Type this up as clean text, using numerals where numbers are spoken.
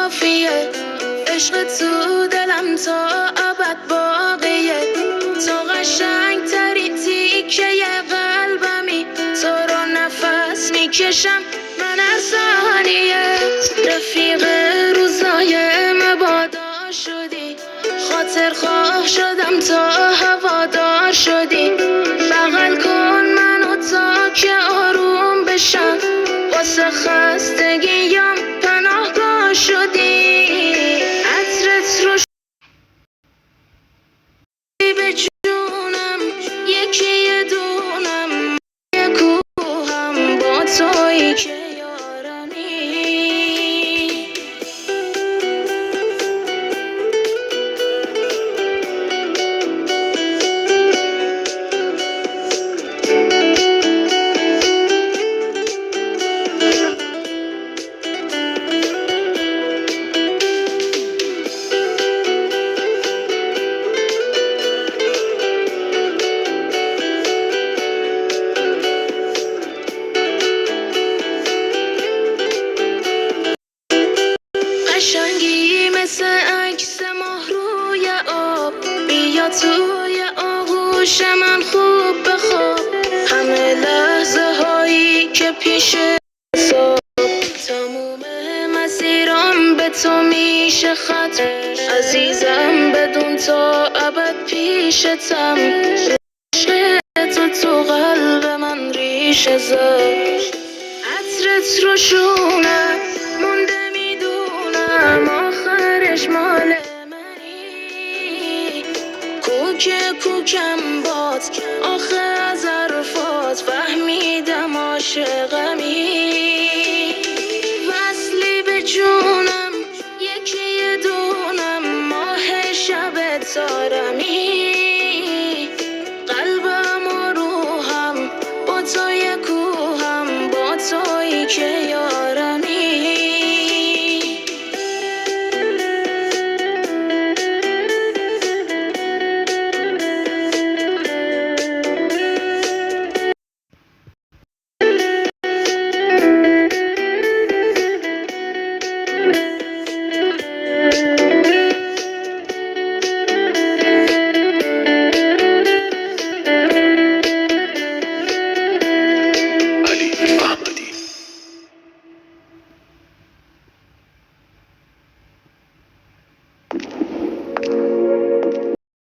کافیه، عشق تو دلم تا ابد باقیه. تو قشنگ تری تیکه قلبمی، تو رو نفس میکشم من هر ثانیه. رفیق روزای مبادا شدی، خاطر خواه شدم تا هوادار شدی. بغل کن منو تا که آروم بشم، واسه خستگیم پناهگاه شدی. عطرت رو شدی به جونم، یکی دونم، یه کوهم با تویی که یارمی. قشنگی مثل عکس ماه روی آب، بیا توی آغوش من خوب بخواب. همه لحظه هایی که پیش صبح، تموم مسیرام به تو میشه ختم. عزیزم بدون تا ابد پیشتم، عشق تو قلب من ریشه زد. عطرت رو شونه مونده میدونم، آخرش مال منی. کوکم